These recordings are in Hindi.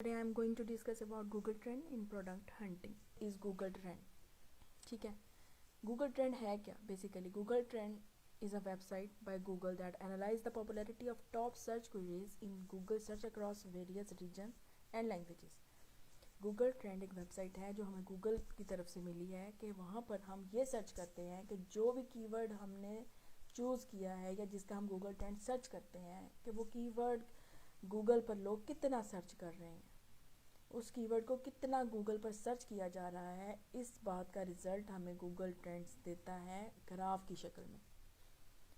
Today I am going to discuss about Google Trend in product hunting. Is Google Trend? ठीक है, Google Trend है क्या? Basically, Google Trend is a website by Google that analyze the popularity of top search queries in Google search across various regions and languages. Google Trend एक वेबसाइट है जो हमें Google की तरफ से मिली है कि वहाँ पर हम ये सर्च करते हैं कि जो भी कीवर्ड हमने चूज़ किया है या जिसका हम Google Trend सर्च करते हैं कि वो कीवर्ड गूगल पर लोग कितना सर्च कर रहे हैं, उस कीवर्ड को कितना गूगल पर सर्च किया जा रहा है, इस बात का रिज़ल्ट हमें गूगल ट्रेंड्स देता है ग्राफ की शक्ल में।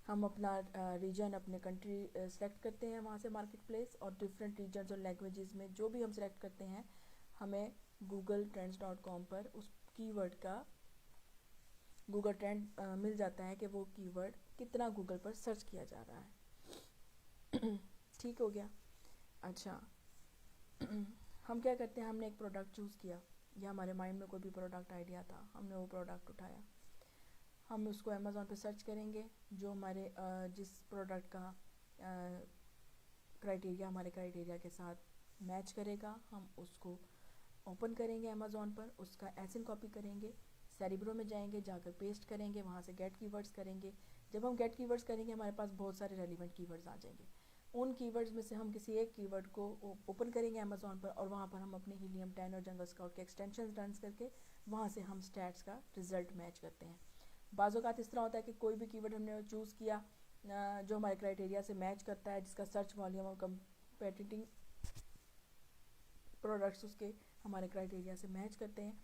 हम अपना रीजन, अपने कंट्री सेलेक्ट करते हैं वहाँ से मार्केट प्लेस, और डिफरेंट रीजन्स और लैंग्वेजेस में जो भी हम सेलेक्ट करते हैं हमें googletrends.com पर उस कीवर्ड का गूगल ट्रेंड मिल जाता है कि वो कीवर्ड कितना गूगल पर सर्च किया जा रहा है। ठीक हो गया। अच्छा, हम क्या करते हैं, हमने एक प्रोडक्ट चूज़ किया या हमारे माइंड में कोई भी प्रोडक्ट आइडिया था, हमने वो प्रोडक्ट उठाया, हम उसको अमेज़ॉन पे सर्च करेंगे। जो हमारे जिस प्रोडक्ट का क्राइटेरिया हमारे क्राइटेरिया के साथ मैच करेगा, हम उसको ओपन करेंगे अमेज़ॉन पर, उसका एसिन कॉपी करेंगे, सेरिब्रो में जाएंगे, जाकर पेस्ट करेंगे, वहाँ से गेट कीवर्ड्स करेंगे। जब हम गेट कीवर्ड्स करेंगे हमारे पास बहुत सारे रेलिवेंट कीवर्ड्स आ जाएंगे। उन कीवर्ड्स में से हम किसी एक कीवर्ड को ओपन करेंगे अमेज़ॉन पर, और वहाँ पर हम अपने हीलियम 10 और जंगल स्काउट के एक्सटेंशन रन करके वहाँ से हम स्टैट्स का रिजल्ट मैच करते हैं। बाज़-औक़ात इस तरह होता है कि कोई भी कीवर्ड हमने चूज़ किया जो हमारे क्राइटेरिया से मैच करता है, जिसका सर्च वॉल्यूम और कंपेटिटिव प्रोडक्ट्स उसके हमारे क्राइटेरिया से मैच करते हैं,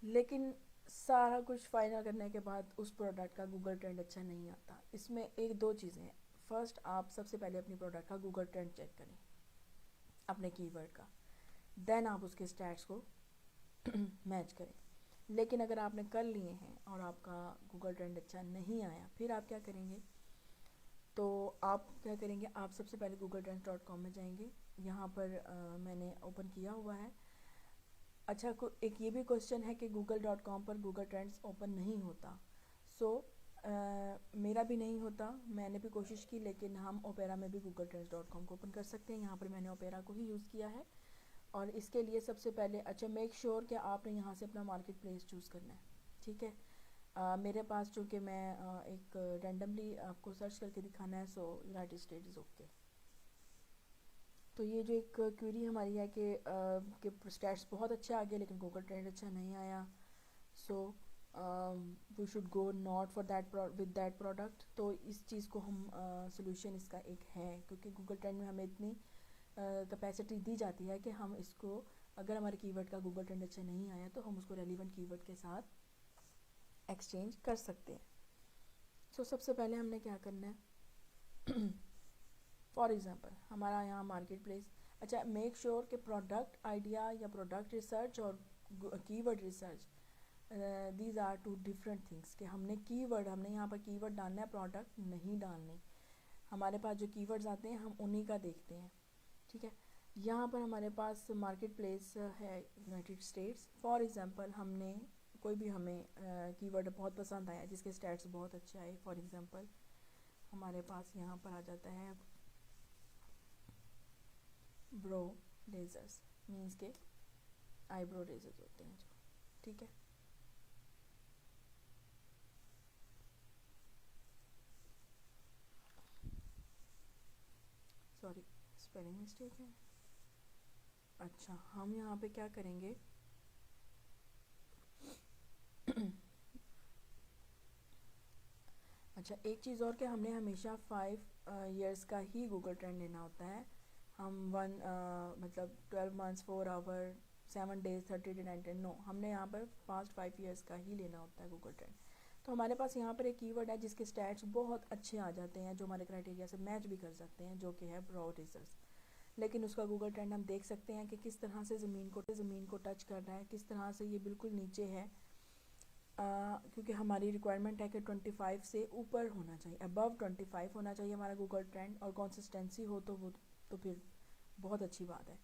लेकिन सारा कुछ फाइनल करने के बाद उस प्रोडक्ट का गूगल ट्रेंड अच्छा नहीं आता। इसमें एक दो चीज़ें हैं। फर्स्ट, आप सबसे पहले अपनी प्रोडक्ट का गूगल ट्रेंड चेक करें अपने कीवर्ड का, देन आप उसके स्टैट्स को मैच करें। लेकिन अगर आपने कर लिए हैं और आपका गूगल ट्रेंड अच्छा नहीं आया, फिर आप क्या करेंगे? तो आप क्या करेंगे, आप सबसे पहले googletrends.com में जाएंगे। यहाँ पर मैंने ओपन किया हुआ है। अच्छा, एक ये भी क्वेश्चन है कि google.com पर गूगल ट्रेंड्स ओपन नहीं होता। मेरा भी नहीं होता, मैंने भी कोशिश की, लेकिन हम ओपेरा में भी googletrends.com को ओपन कर सकते हैं। यहाँ पर मैंने ओपेरा को ही यूज़ किया है। और इसके लिए सबसे पहले अच्छा मेक श्योर कि आपने यहाँ से अपना मार्केट प्लेस चूज़ करना है। ठीक है, मेरे पास चूँकि मैं एक रैंडमली आपको सर्च करके दिखाना है, सो यूनाइटेड स्टेट इज़ ओके। तो ये जो एक क्वेरी हमारी है कि स्टैट्स बहुत अच्छे आ गए लेकिन गूगल ट्रेंड अच्छा नहीं आया, so we should go not for that with that product. तो इस चीज़ को हम सोल्यूशन इसका एक है, क्योंकि गूगल ट्रेंड में हमें इतनी कैपेसिटी दी जाती है कि हम इसको, अगर हमारे कीवर्ड का गूगल ट्रेंड अच्छा नहीं आया तो हम उसको रेलिवेंट कीवर्ड के साथ एक्सचेंज कर सकते हैं। सो सबसे पहले हमने क्या करना है, फॉर एग्जांपल हमारा यहाँ मार्केट प्लेस। अच्छा, मेक श्योर कि प्रोडक्ट आइडिया या प्रोडक्ट रिसर्च और keyword research, these are two different things. कि हमने यहाँ पर कीवर्ड डालना है, प्रोडक्ट नहीं डालनी। हमारे पास जो कीवर्ड्स आते हैं हम उन्हीं का देखते हैं। ठीक है, यहाँ पर हमारे पास मार्केट प्लेस है यूनाइटेड स्टेट्स। फॉर एग्जांपल हमने कोई भी हमें कीवर्ड बहुत पसंद आया जिसके स्टैट्स बहुत अच्छे आए। फॉर एग्जांपल हमारे पास यहाँ पर आ जाता है ब्रो लेजर्स, मीन्स के आईब्रो लेजर्स होते हैं जो। ठीक है, सॉरी स्पेलिंग मिस्टेक है। अच्छा, हम यहाँ पे क्या करेंगे, अच्छा एक चीज़ और कि हमने हमेशा 5 ईयर्स का ही गूगल ट्रेंड लेना होता है। हम मतलब 12 months 4 our 7 days 30 day 90, no, हमने यहाँ पर पास्ट 5 ईयर्स का ही लेना होता है गूगल ट्रेंड। तो हमारे पास यहाँ पर एक कीवर्ड है जिसके स्टैट्स बहुत अच्छे आ जाते हैं, जो हमारे क्राइटेरिया से मैच भी कर सकते हैं, जो कि है ब्रो रिजर्स। लेकिन उसका गूगल ट्रेंड हम देख सकते हैं कि किस तरह से ज़मीन को टच कर रहा है, किस तरह से ये बिल्कुल नीचे है, क्योंकि हमारी रिक्वायरमेंट है कि 25 से ऊपर होना चाहिए, अबव 25 होना चाहिए हमारा गूगल ट्रेंड, और कंसिस्टेंसी हो तो वो तो फिर बहुत अच्छी बात है।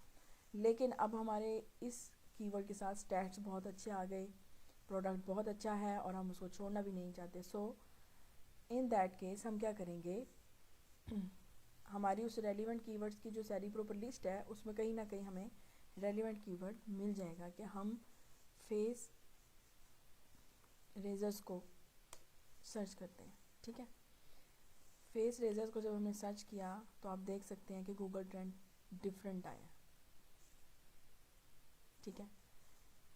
लेकिन अब हमारे इस कीवर्ड के साथ स्टैट्स बहुत अच्छे आ गए, प्रोडक्ट बहुत अच्छा है और हम उसको छोड़ना भी नहीं चाहते। सो इन दैट केस हम क्या करेंगे, हमारी उस रेलिवेंट कीवर्ड्स की जो सारी प्रॉपर लिस्ट है उसमें कहीं ना कहीं हमें रेलिवेंट कीवर्ड मिल जाएगा कि हम फेस रेजर्स को सर्च करते हैं। ठीक है, फेस रेजर्स को जब हमने सर्च किया तो आप देख सकते हैं कि गूगल ट्रेंड डिफरेंट आया। ठीक है,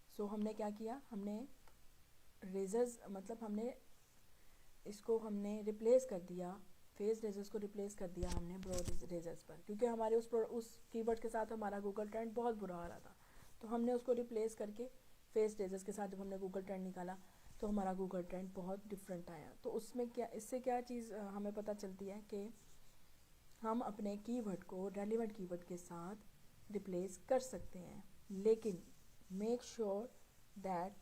सो हमने क्या किया, हमने रेजर्स मतलब हमने इसको हमने रिप्लेस कर दिया, फेस रेजर्स को रिप्लेस कर दिया हमने ब्रो रेजर्स पर, क्योंकि हमारे उस कीवर्ड के साथ हमारा गूगल ट्रेंड बहुत बुरा आ रहा था। तो हमने उसको रिप्लेस करके फेस रेजर्स के साथ जब हमने गूगल ट्रेंड निकाला तो हमारा गूगल ट्रेंड बहुत डिफरेंट आया। तो उसमें क्या, इससे क्या चीज़ हमें पता चलती है कि हम अपने कीवर्ड को रेलिवेंट कीवर्ड के साथ रिप्लेस कर सकते हैं, लेकिन make sure that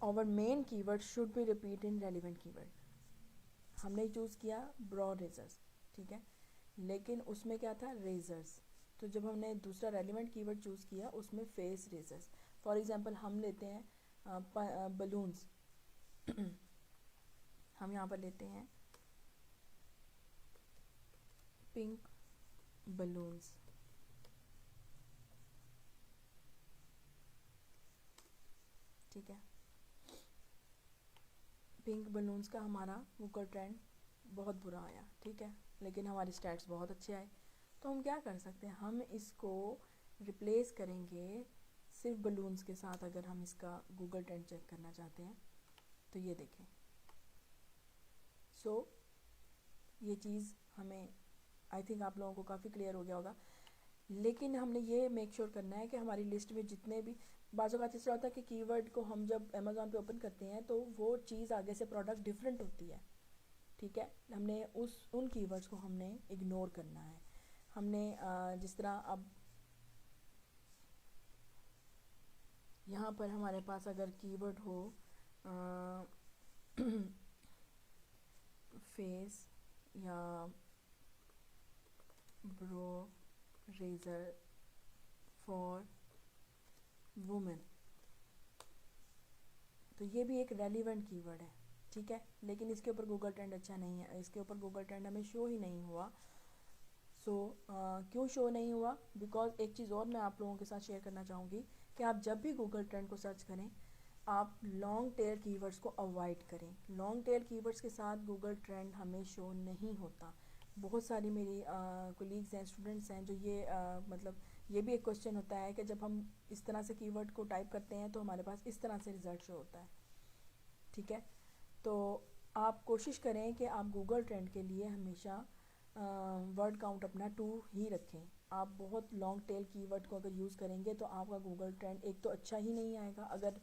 our main keyword should be repeat in relevant keyword. हमने चूज़ किया ब्रॉड रेजर्स, ठीक है, लेकिन उसमें क्या था, रेजर्स। तो जब हमने दूसरा रेलिवेंट कीवर्ड चूज़ किया उसमें फेस रेजर्स। फॉर एग्जांपल हम लेते हैं बलून्स हम यहाँ पर लेते हैं पिंक बलून्स। ठीक है, पिंक बलून्स का हमारा गूगल ट्रेंड बहुत बुरा आया। ठीक है, लेकिन हमारे स्टैट्स बहुत अच्छे आए। तो हम क्या कर सकते हैं, हम इसको रिप्लेस करेंगे सिर्फ बलून्स के साथ। अगर हम इसका गूगल ट्रेंड चेक करना चाहते हैं तो ये देखें। सो ये चीज़ हमें आई थिंक आप लोगों को काफ़ी क्लियर हो गया होगा। लेकिन हमने ये मेक श्योर करना है कि हमारी लिस्ट में जितने भी, बाज़ बात इससे होता है कि कीवर्ड को हम जब अमेज़ॉन पे ओपन करते हैं तो वो चीज़ आगे से प्रोडक्ट डिफरेंट होती है। ठीक है, हमने उन कीवर्ड्स को हमने इग्नोर करना है। हमने जिस तरह अब यहाँ पर हमारे पास अगर कीवर्ड हो फेस या ब्रो रेजर फॉर वुमेन, तो ये भी एक रेलिवेंट कीवर्ड है। ठीक है, लेकिन इसके ऊपर गूगल ट्रेंड अच्छा नहीं है, इसके ऊपर गूगल ट्रेंड हमें शो ही नहीं हुआ। सो क्यों शो नहीं हुआ, बिकॉज एक चीज़ और मैं आप लोगों के साथ शेयर करना चाहूँगी कि आप जब भी गूगल ट्रेंड को सर्च करें आप लॉन्ग टेल कीवर्ड्स को अवॉइड करें। लॉन्ग टेल कीवर्ड्स के साथ गूगल ट्रेंड हमें शो नहीं होता। बहुत सारी मेरी कोलीग्स हैं, स्टूडेंट्स हैं जो ये मतलब ये भी एक क्वेश्चन होता है कि जब हम इस तरह से कीवर्ड को टाइप करते हैं तो हमारे पास इस तरह से रिजल्ट शो होता है। ठीक है, तो आप कोशिश करें कि आप गूगल ट्रेंड के लिए हमेशा वर्ड काउंट अपना 2 ही रखें। आप बहुत लॉन्ग टेल कीवर्ड को अगर यूज़ करेंगे तो आपका गूगल ट्रेंड एक तो अच्छा ही नहीं आएगा। अगर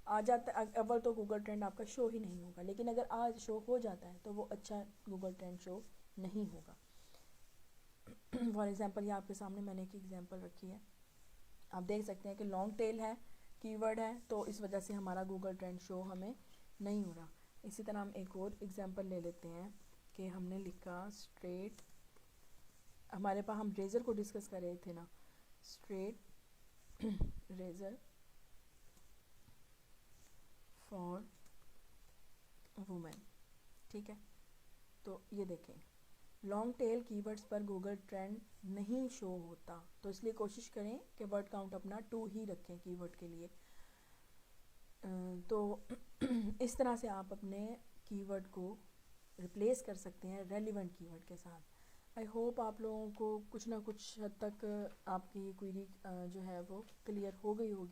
आ जाता अव्वल तो गूगल ट्रेंड आपका शो ही नहीं होगा, लेकिन अगर आज शो हो जाता है तो वो अच्छा गूगल ट्रेंड शो नहीं होगा। फॉर एग्जांपल ये आपके सामने मैंने एक एग्जांपल रखी है, आप देख सकते हैं कि लॉन्ग टेल है, कीवर्ड है, तो इस वजह से हमारा गूगल ट्रेंड शो हमें नहीं हो रहा। इसी तरह हम एक और एग्जांपल ले लेते हैं कि हमने लिखा स्ट्रेट, हमारे पास हम रेज़र को डिस्कस कर रहे थे ना, स्ट्रेट रेज़र फॉर वुमेन। ठीक है, तो ये देखें लॉन्ग टेल कीवर्ड्स पर गूगल ट्रेंड नहीं शो होता, तो इसलिए कोशिश करें कि वर्ड काउंट अपना 2 ही रखें कीवर्ड के लिए। तो इस तरह से आप अपने कीवर्ड को रिप्लेस कर सकते हैं रेलिवेंट कीवर्ड के साथ। आई होप आप लोगों को कुछ ना कुछ हद तक आपकी क्वेरी जो है वो क्लियर हो गई होगी।